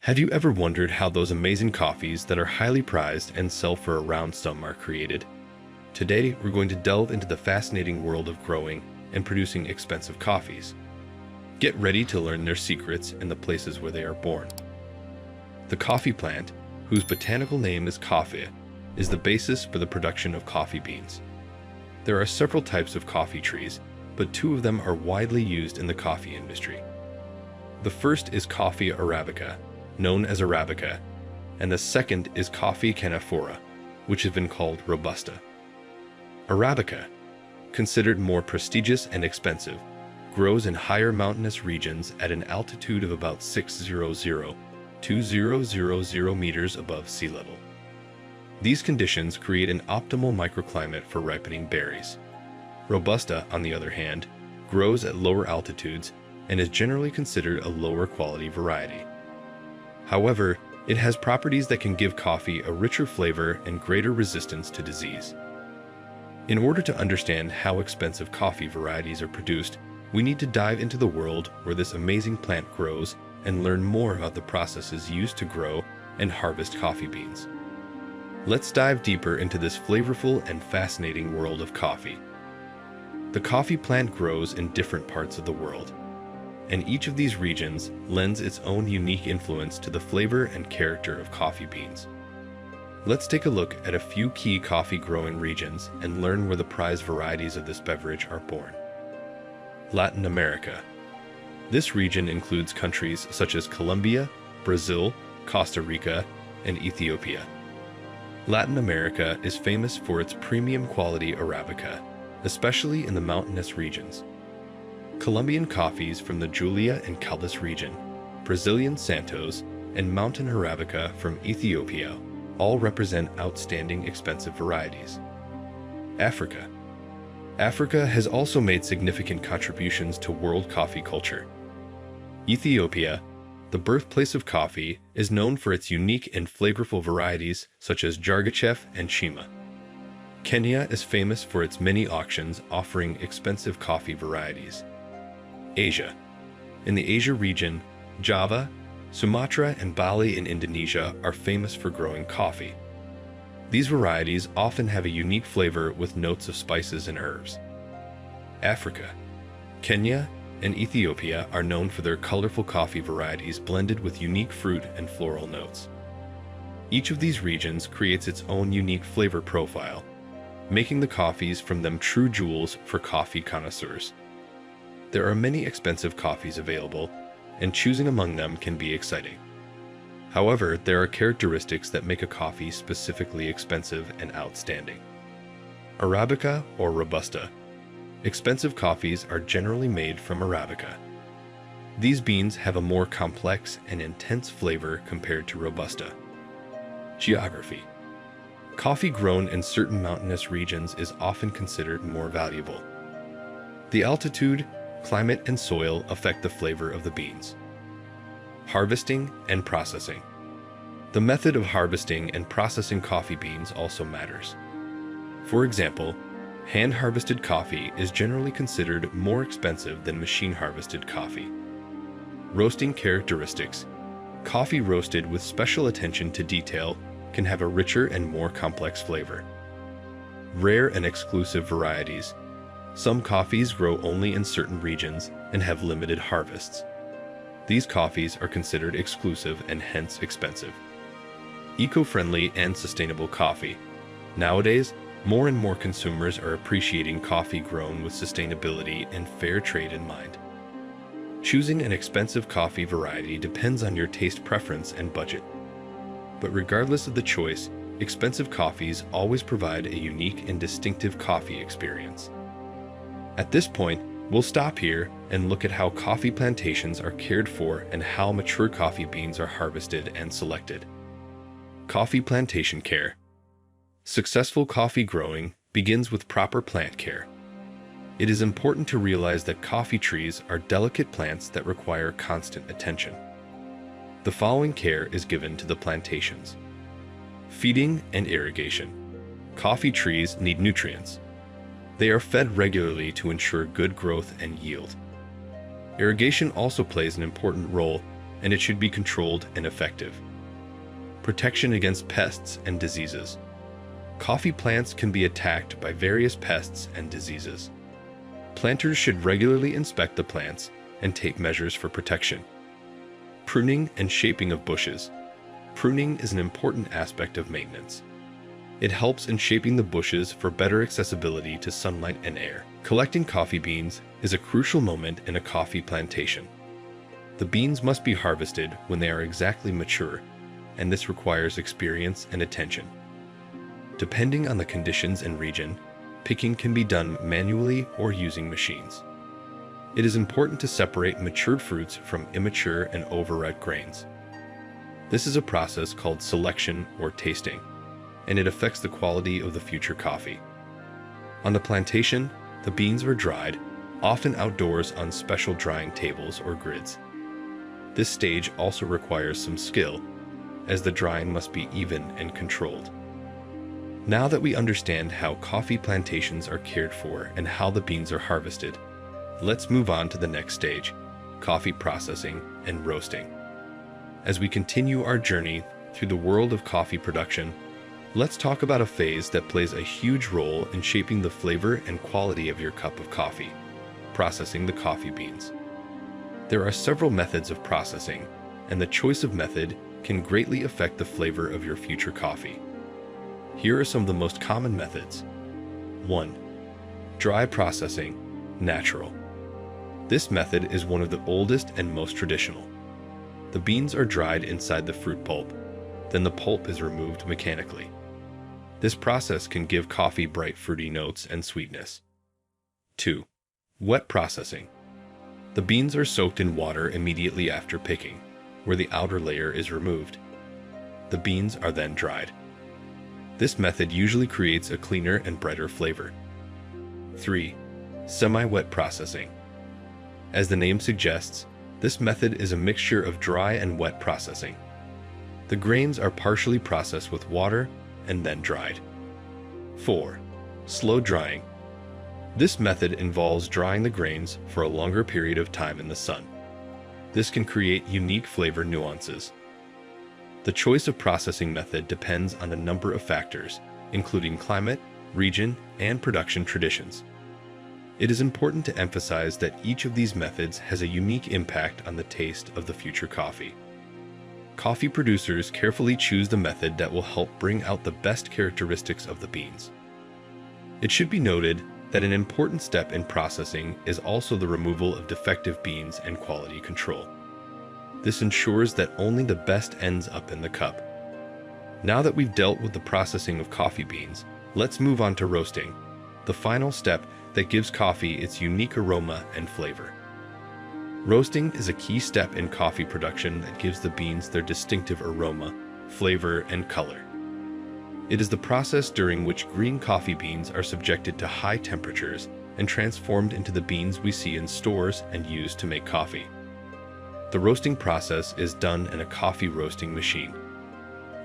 Have you ever wondered how those amazing coffees that are highly prized and sell for a round sum are created? Today, we're going to delve into the fascinating world of growing and producing expensive coffees. Get ready to learn their secrets and the places where they are born. The coffee plant, whose botanical name is coffea, is the basis for the production of coffee beans. There are several types of coffee trees, but two of them are widely used in the coffee industry. The first is Coffea arabica, known as Arabica, and the second is Coffea canephora, which has been called Robusta. Arabica, considered more prestigious and expensive, grows in higher mountainous regions at an altitude of about 600 to 2000 meters above sea level. These conditions create an optimal microclimate for ripening berries. Robusta, on the other hand, grows at lower altitudes and is generally considered a lower quality variety. However, it has properties that can give coffee a richer flavor and greater resistance to disease. In order to understand how expensive coffee varieties are produced, we need to dive into the world where this amazing plant grows and learn more about the processes used to grow and harvest coffee beans. Let's dive deeper into this flavorful and fascinating world of coffee. The coffee plant grows in different parts of the world, and each of these regions lends its own unique influence to the flavor and character of coffee beans. Let's take a look at a few key coffee growing regions and learn where the prized varieties of this beverage are born. Latin America. This region includes countries such as Colombia, Brazil, Costa Rica, and Ethiopia. Latin America is famous for its premium quality Arabica, especially in the mountainous regions. Colombian coffees from the Julia and Caldas region, Brazilian Santos, and Mountain Arabica from Ethiopia all represent outstanding expensive varieties. Africa. Africa has also made significant contributions to world coffee culture. Ethiopia, the birthplace of coffee, is known for its unique and flavorful varieties such as Jargachev and Shima. Kenya is famous for its many auctions offering expensive coffee varieties. Asia. In the Asia region, Java, Sumatra, and Bali in Indonesia are famous for growing coffee. These varieties often have a unique flavor with notes of spices and herbs. Africa. Kenya and Ethiopia are known for their colorful coffee varieties blended with unique fruit and floral notes. Each of these regions creates its own unique flavor profile, making the coffees from them true jewels for coffee connoisseurs. There are many expensive coffees available, and choosing among them can be exciting. However, there are characteristics that make a coffee specifically expensive and outstanding. Arabica or Robusta. Expensive coffees are generally made from Arabica. These beans have a more complex and intense flavor compared to Robusta. Geography. Coffee grown in certain mountainous regions is often considered more valuable. The altitude, climate, and soil affect the flavor of the beans. Harvesting and processing. The method of harvesting and processing coffee beans also matters. For example, hand-harvested coffee is generally considered more expensive than machine-harvested coffee. Roasting characteristics. Coffee roasted with special attention to detail can have a richer and more complex flavor. Rare and exclusive varieties. Some coffees grow only in certain regions and have limited harvests. These coffees are considered exclusive and hence expensive. Eco-friendly and sustainable coffee. Nowadays, more and more consumers are appreciating coffee grown with sustainability and fair trade in mind. Choosing an expensive coffee variety depends on your taste preference and budget. But regardless of the choice, expensive coffees always provide a unique and distinctive coffee experience. At this point, we'll stop here and look at how coffee plantations are cared for and how mature coffee beans are harvested and selected. Coffee plantation care. Successful coffee growing begins with proper plant care. It is important to realize that coffee trees are delicate plants that require constant attention. The following care is given to the plantations. Feeding and irrigation. Coffee trees need nutrients. They are fed regularly to ensure good growth and yield. Irrigation also plays an important role and it should be controlled and effective. Protection against pests and diseases. Coffee plants can be attacked by various pests and diseases. Planters should regularly inspect the plants and take measures for protection. Pruning and shaping of bushes. Pruning is an important aspect of maintenance. It helps in shaping the bushes for better accessibility to sunlight and air. Collecting coffee beans is a crucial moment in a coffee plantation. The beans must be harvested when they are exactly mature, and this requires experience and attention. Depending on the conditions and region, picking can be done manually or using machines. It is important to separate matured fruits from immature and overripe grains. This is a process called selection or tasting, and it affects the quality of the future coffee. On the plantation, the beans are dried, often outdoors on special drying tables or grids. This stage also requires some skill, as the drying must be even and controlled. Now that we understand how coffee plantations are cared for and how the beans are harvested, let's move on to the next stage, coffee processing and roasting. As we continue our journey through the world of coffee production, let's talk about a phase that plays a huge role in shaping the flavor and quality of your cup of coffee: processing the coffee beans. There are several methods of processing, and the choice of method can greatly affect the flavor of your future coffee. Here are some of the most common methods. 1. Dry processing, natural. This method is one of the oldest and most traditional. The beans are dried inside the fruit pulp, then the pulp is removed mechanically. This process can give coffee bright fruity notes and sweetness. 2. Wet processing. The beans are soaked in water immediately after picking, where the outer layer is removed. The beans are then dried. This method usually creates a cleaner and brighter flavor. 3. Semi-wet processing. As the name suggests, this method is a mixture of dry and wet processing. The grains are partially processed with water and then dried. 4. Slow drying. This method involves drying the grains for a longer period of time in the sun. This can create unique flavor nuances. The choice of processing method depends on a number of factors, including climate, region, and production traditions. It is important to emphasize that each of these methods has a unique impact on the taste of the future coffee. Coffee producers carefully choose the method that will help bring out the best characteristics of the beans. It should be noted that an important step in processing is also the removal of defective beans and quality control. This ensures that only the best ends up in the cup. Now that we've dealt with the processing of coffee beans, let's move on to roasting, the final step that gives coffee its unique aroma and flavor. Roasting is a key step in coffee production that gives the beans their distinctive aroma, flavor, and color. It is the process during which green coffee beans are subjected to high temperatures and transformed into the beans we see in stores and used to make coffee. The roasting process is done in a coffee roasting machine.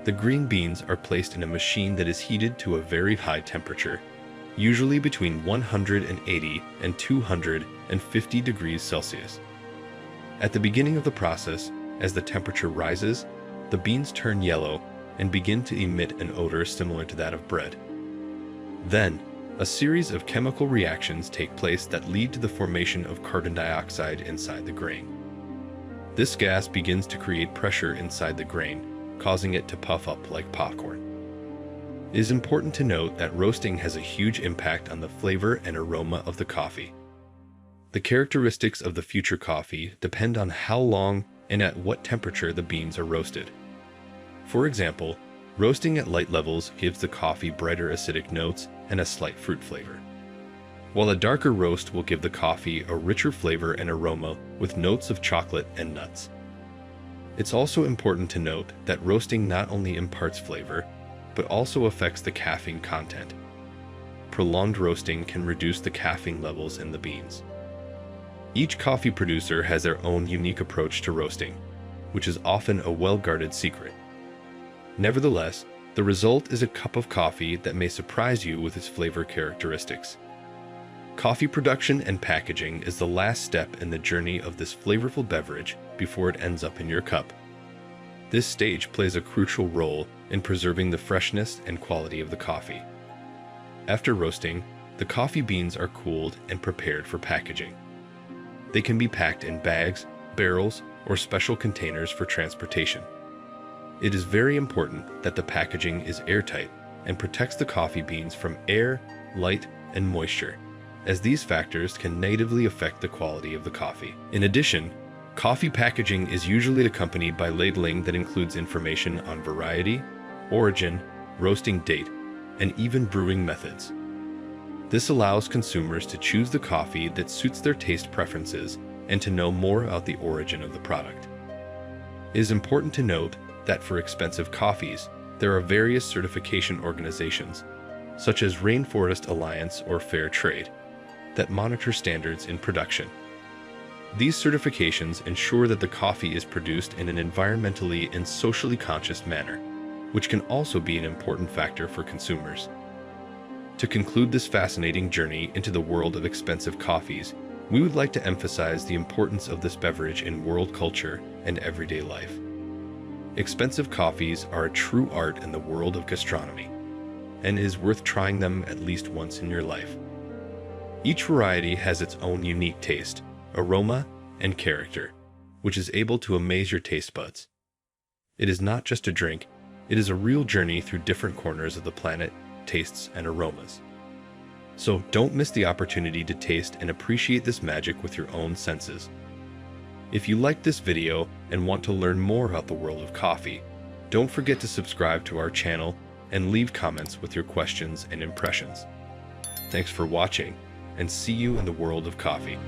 The green beans are placed in a machine that is heated to a very high temperature, usually between 180 and 250 degrees Celsius. At the beginning of the process, as the temperature rises, the beans turn yellow and begin to emit an odor similar to that of bread. Then, a series of chemical reactions take place that lead to the formation of carbon dioxide inside the grain. This gas begins to create pressure inside the grain, causing it to puff up like popcorn. It is important to note that roasting has a huge impact on the flavor and aroma of the coffee. The characteristics of the future coffee depend on how long and at what temperature the beans are roasted. For example, roasting at light levels gives the coffee brighter acidic notes and a slight fruit flavor, while a darker roast will give the coffee a richer flavor and aroma with notes of chocolate and nuts. It's also important to note that roasting not only imparts flavor, but also affects the caffeine content. Prolonged roasting can reduce the caffeine levels in the beans. Each coffee producer has their own unique approach to roasting, which is often a well-guarded secret. Nevertheless, the result is a cup of coffee that may surprise you with its flavor characteristics. Coffee production and packaging is the last step in the journey of this flavorful beverage before it ends up in your cup. This stage plays a crucial role in preserving the freshness and quality of the coffee. After roasting, the coffee beans are cooled and prepared for packaging. They can be packed in bags, barrels, or special containers for transportation. It is very important that the packaging is airtight and protects the coffee beans from air, light, and moisture, as these factors can negatively affect the quality of the coffee. In addition, coffee packaging is usually accompanied by labeling that includes information on variety, origin, roasting date, and even brewing methods. This allows consumers to choose the coffee that suits their taste preferences and to know more about the origin of the product. It is important to note that for expensive coffees, there are various certification organizations, such as Rainforest Alliance or Fair Trade, that monitor standards in production. These certifications ensure that the coffee is produced in an environmentally and socially conscious manner, which can also be an important factor for consumers. To conclude this fascinating journey into the world of expensive coffees, we would like to emphasize the importance of this beverage in world culture and everyday life. Expensive coffees are a true art in the world of gastronomy, and it is worth trying them at least once in your life. Each variety has its own unique taste, aroma, and character, which is able to amaze your taste buds. It is not just a drink, it is a real journey through different corners of the planet, tastes, and aromas. So don't miss the opportunity to taste and appreciate this magic with your own senses. If you liked this video and want to learn more about the world of coffee, don't forget to subscribe to our channel and leave comments with your questions and impressions. Thanks for watching, and see you in the world of coffee.